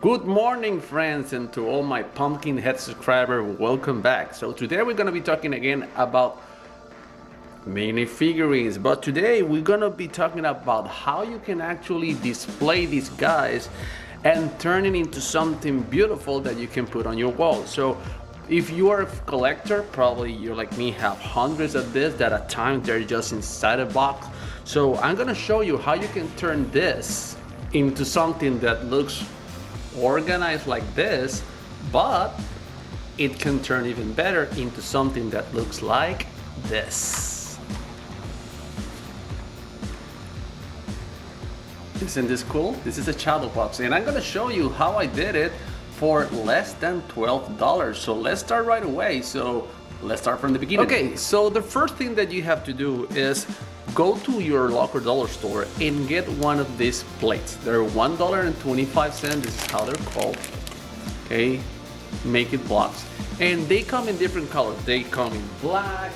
Good morning, friends, and to all my pumpkin head subscribers, welcome back. So today we're gonna be talking again about minifigurines, but today we're gonna be talking about how you can actually display these guys and turn it into something beautiful that you can put on your wall. So if you are a collector, probably you're like me, have hundreds of this that at times they're just inside a box. So I'm gonna show you how you can turn this into something that looks organized like this, but it can turn even better into something that looks like this. Isn't this cool? This is a shadow box, and I'm gonna show you how I did it for less than $12. So let's start right away. So let's start from the beginning. Okay, so the first thing that you have to do is go to your local dollar store and get one of these plates. They're $1.25. This is how they're called. Okay, make it blocks. And they come in different colors. They come in black,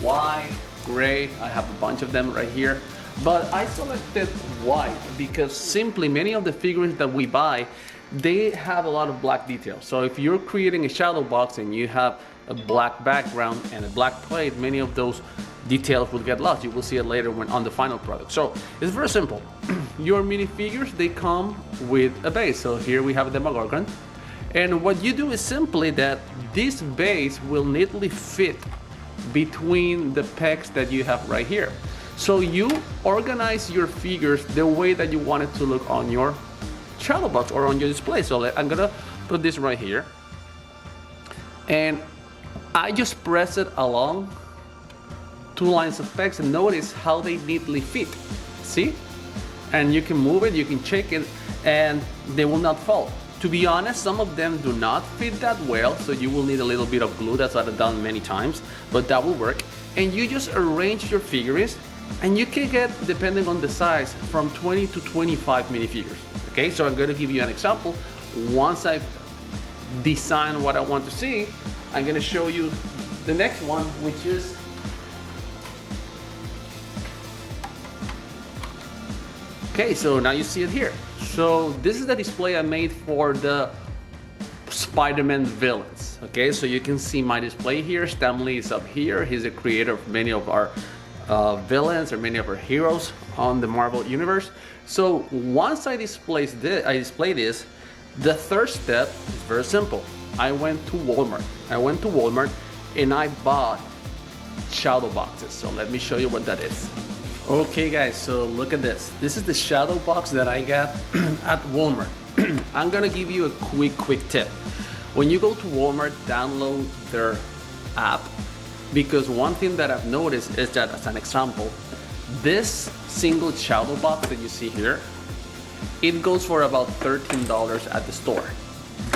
white, gray. I have a bunch of them right here. But I selected white because simply many of the figurines that we buy, they have a lot of black details. So if you're creating a shadow box and you have a black background and a black plate, many of those details will get lost. You will see it later when on the final product. So it's very simple. Your minifigures, they come with a base. So here we have the Demogorgon. And what you do is simply that this base will neatly fit between the pegs that you have right here. So you organize your figures the way that you want it to look on your shadow box or on your display. So I'm gonna put this right here. And I just press it along two lines of pegs and notice how they neatly fit. See? And you can move it, you can check it, and they will not fall. To be honest, some of them do not fit that well, so you will need a little bit of glue. That's what I've done many times, but that will work. And you just arrange your figurines, and you can get, depending on the size, from 20 to 25 minifigures. Okay, so I'm going to give you an example. Once I've designed what I want to see, I'm going to show you the next one, which is okay, so now you see it here. So this is the display I made for the Spider-Man villains. Okay, so you can see my display here. Stan Lee is up here. He's the creator of many of our villains or many of our heroes on the Marvel universe. So once I display this, the third step is very simple. I went to Walmart and I bought shadow boxes. So let me show you what that is. Okay guys, so look at this. This is the shadow box that I got at Walmart. I'm gonna give you a quick tip. When you go to Walmart, download their app, because one thing that I've noticed is that, as an example, this single shadow box that you see here, it goes for about $13 at the store.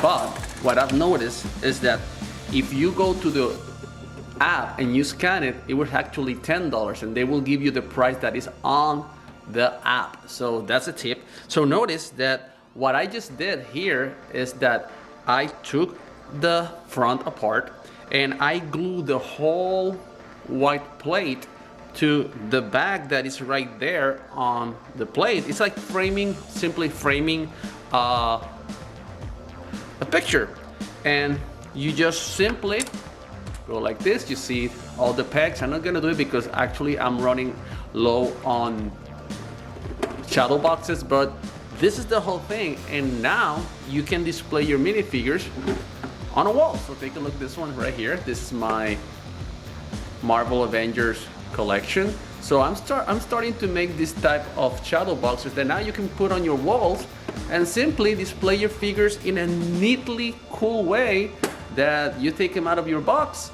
But what I've noticed is that if you go to the app and you scan it, it was actually $10, and they will give you the price that is on the app. So that's a tip. So notice that what I just did here is that I took the front apart and I glued the whole white plate to the back that is right there on the plate. It's like simply framing a picture, and you just simply go like this. You see all the pegs. I'm not gonna do it because actually I'm running low on shadow boxes, but this is the whole thing. And now you can display your minifigures on a wall. So take a look at this one right here. This is my Marvel Avengers collection. So I'm starting to make this type of shadow boxes that now you can put on your walls and simply display your figures in a neatly cool way that you take them out of your box,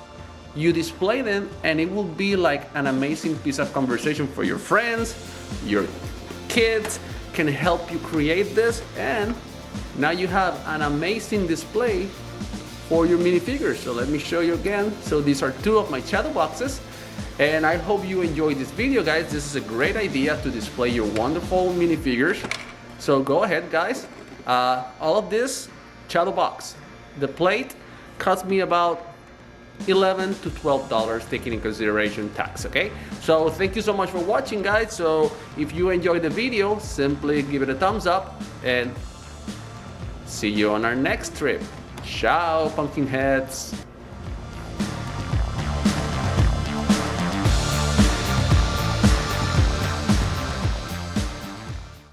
you display them, and it will be like an amazing piece of conversation for your friends. Your kids can help you create this, and now you have an amazing display for your minifigures. So let me show you again. So these are two of my shadow boxes, and I hope you enjoyed this video, guys. This is a great idea to display your wonderful minifigures. So go ahead, guys. All of this shadow box, the plate cost me about $11 to $12, taking in consideration tax. Okay, so thank you so much for watching, guys. So if you enjoyed the video, simply give it a thumbs up and See you on our next trip. Ciao, pumpkin heads.